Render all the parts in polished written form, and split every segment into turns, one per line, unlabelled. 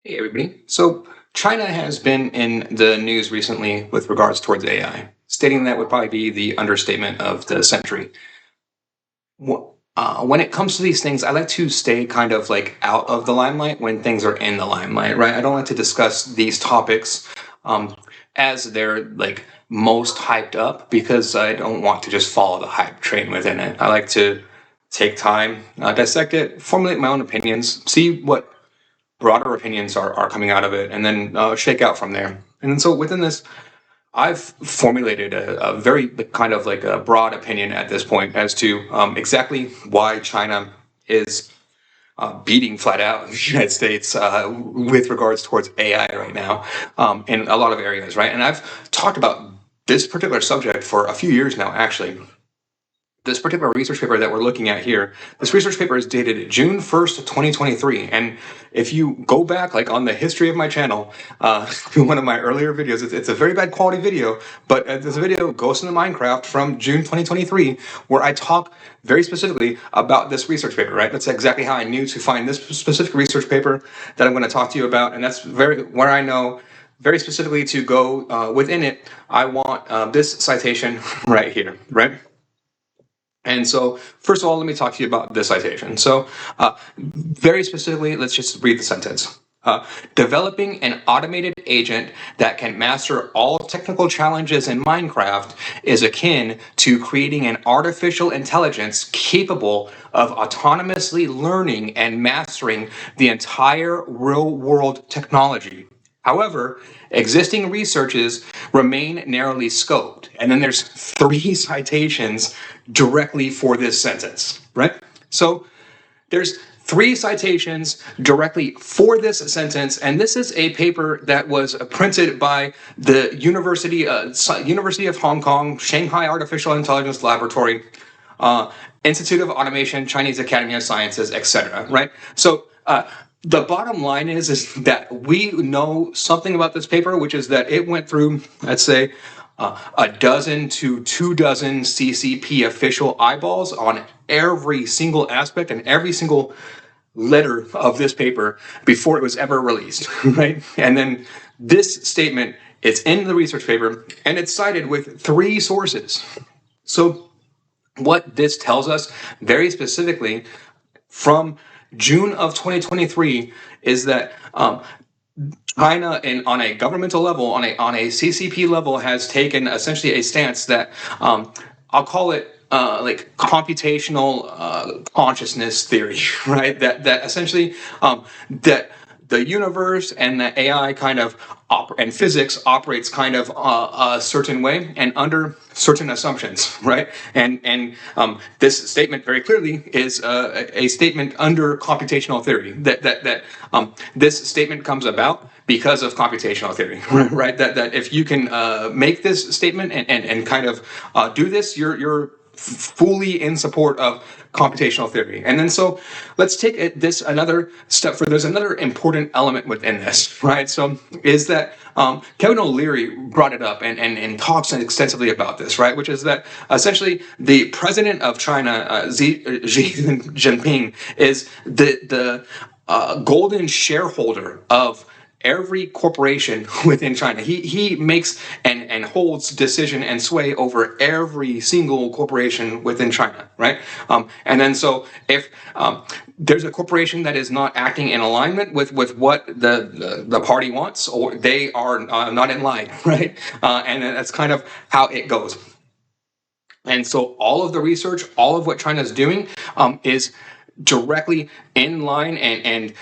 Hey everybody. So China has been in the news recently with regards towards AI, stating that would probably be the understatement of the century. When it comes to these things, I like to stay kind of like out of the limelight when things are in the limelight, right? I don't like to discuss these topics um, as they're like most hyped up because I don't want to just follow the hype train within it. I like to take time, dissect it, formulate my own opinions, see what broader opinions are coming out of it, and then shake out from there. And so within this, I've formulated a very kind of like a broad opinion at this point as to exactly why China is beating flat out the United States with regards towards AI right now in a lot of areas, right? And I've talked about this particular subject for a few years now, actually. This particular research paper that we're looking at here, this research paper is dated June 1st, 2023. And if you go back like on the history of my channel, to one of my earlier videos, it's a very bad quality video, but there's a video, Ghost in the Minecraft from June 2023, where I talk very specifically about this research paper, right? That's exactly how I knew to find this specific research paper that I'm going to talk to you about. And that's where I know very specifically to go within it. I want this citation right here, right? And so, first of all, let me talk to you about this citation. So, very specifically, let's just read the sentence. Developing an automated agent that can master all technical challenges in Minecraft is akin to creating an artificial intelligence capable of autonomously learning and mastering the entire real-world technology. However, existing researches remain narrowly scoped. And then there's 3 citations directly for this sentence, right? So there's 3 citations directly for this sentence, and this is a paper that was printed by the University of Hong Kong, Shanghai Artificial Intelligence Laboratory, Institute of Automation, Chinese Academy of Sciences, etc. Right? So the bottom line is that we know something about this paper, which is that it went through, let's say, a dozen to 2 dozen CCP official eyeballs on every single aspect and every single letter of this paper before it was ever released, right? And then this statement, it's in the research paper, and it's cited with 3 sources. So what this tells us very specifically from June of 2023 is that China, on a governmental level, on a CCP level, has taken essentially a stance that I'll call it like computational consciousness theory, right? That essentially that the universe and the AI kind of and physics operates kind of a certain way and under certain assumptions, right? And this statement very clearly is a statement under computational theory. That this statement comes about because of computational theory, right? That if you can make this statement and kind of do this, you're fully in support of computational theory. And then so let's take this another step further. There's another important element within this, right? So is that Kevin O'Leary brought it up and talks extensively about this, right? Which is that essentially the president of China, Xi Jinping, is the golden shareholder of every corporation within China. He makes and holds decision and sway over every single corporation within China, right? And then so if there's a corporation that is not acting in alignment with what the party wants, or they are not in line, right? And that's kind of how it goes. And so all of the research, all of what China's doing is directly in line and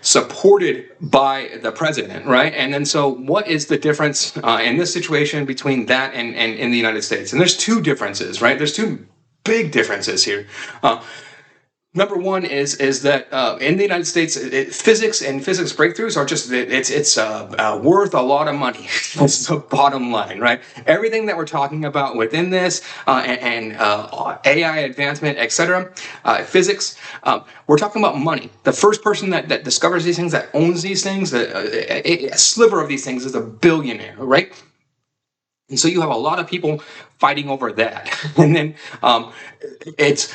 supported by the president, right? And then so what is the difference in this situation between that and in the United States? And there's 2 differences, right? There's 2 big differences here. Number one is that in the United States, physics and physics breakthroughs are just it's worth a lot of money. That's the bottom line, right? Everything that we're talking about within this and AI advancement, etc., physics, we're talking about money. The first person that discovers these things, that owns these things, a sliver of these things is a billionaire, right? And so you have a lot of people fighting over that, and then it's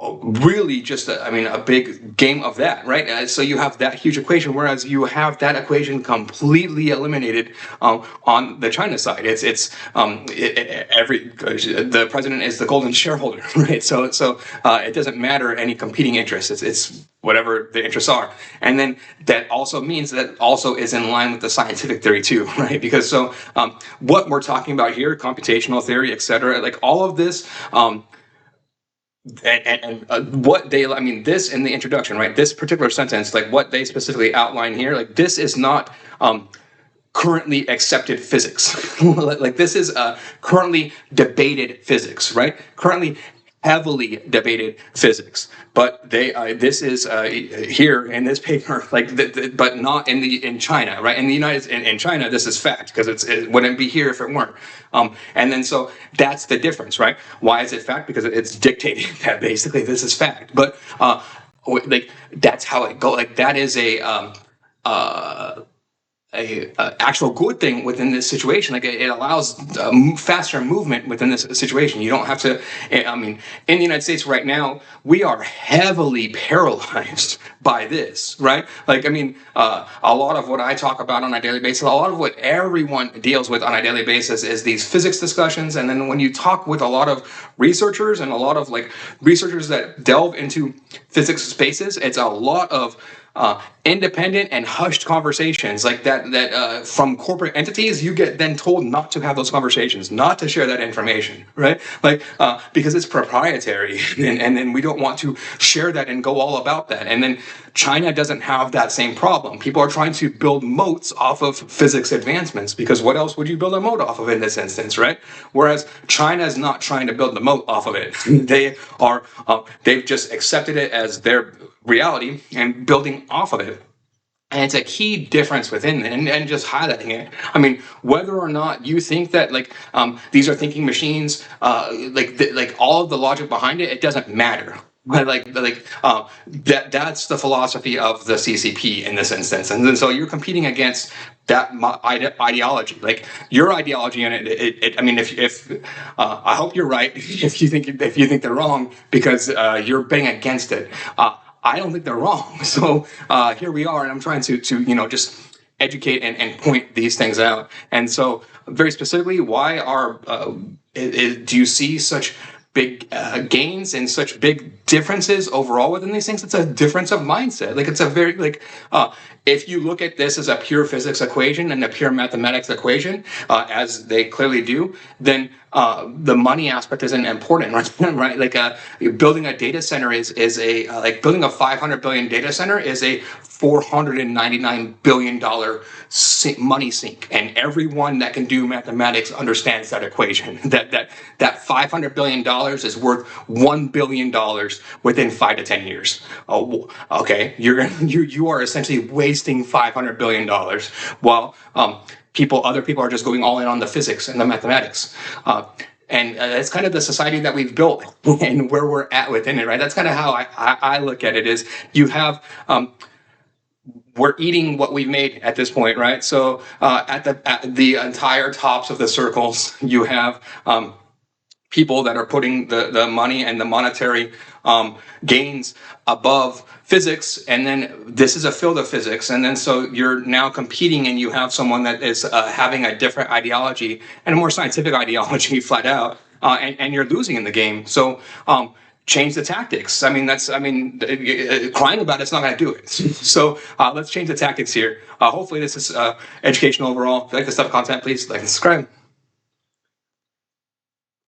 really just a big game of that, right? So you have that huge equation, whereas you have that equation completely eliminated on the China side. The president is the golden shareholder, right? So it doesn't matter any competing interests. It's whatever the interests are, and then that also means that also is in line with the scientific theory too, right? Because what we're talking about here, computational theory, etc., like all of this. What they, this in the introduction, right? This particular sentence, like what they specifically outline here, like this is not currently accepted physics. Like this is currently debated physics, right? Currently heavily debated physics, but this is here in this paper, like but not in China, right? In China, this is fact because it wouldn't be here if it weren't. And then so that's the difference, right? Why is it fact? Because it's dictated that basically this is fact. But like that's how it goes. Like that is a actual good thing within this situation. Like it allows faster movement within this situation. You don't have to. In the United States right now, we are heavily paralyzed by this, right? Like a lot of what I talk about on a daily basis, a lot of what everyone deals with on a daily basis is these physics discussions. And then when you talk with a lot of researchers and a lot of like researchers that delve into physics spaces, it's a lot of independent and hushed conversations like that from corporate entities. You get then told not to have those conversations, not to share that information, right? Like because it's proprietary, and then we don't want to share that and go all about that. And then China doesn't have that same problem. People are trying to build moats off of physics advancements, because what else would you build a moat off of in this instance, right? Whereas China is not trying to build the moat off of it. They've just accepted it as their reality and building off of it. And it's a key difference within it, and just highlighting it. Whether or not you think that these are thinking machines, like all of the logic behind it, it doesn't matter. But that's the philosophy of the CCP in this instance, and then so you're competing against that ideology, like your ideology in it. If I hope you're right if you think they're wrong, because you're betting against it. I don't think they're wrong. So here we are, and I'm trying to just educate and point these things out. And so very specifically, why do you see such big gains and such big differences overall within these things? It's a difference of mindset. Like it's a very if you look at this as a pure physics equation and a pure mathematics equation, as they clearly do, then the money aspect isn't important, right? Like building a data center is like building a 500 billion data center is a $499 billion money sink, and everyone that can do mathematics understands that equation. That $500 billion is worth $1 billion within 5 to 10 years. Oh, okay, you are essentially wasting $500 billion while other people are just going all in on the physics and the mathematics. And it's kind of the society that we've built and where we're at within it, right? That's kind of how I look at it. Is you have we're eating what we've made at this point, right? So at the entire tops of the circles, you have people that are putting the money and the monetary gains above physics, and then this is a field of physics, and then so you're now competing, and you have someone that is having a different ideology and a more scientific ideology flat out, and you're losing in the game. So change the tactics. Crying about it's not going to do it. So let's change the tactics here. Hopefully this is educational overall. If you like this stuff content, please like and subscribe.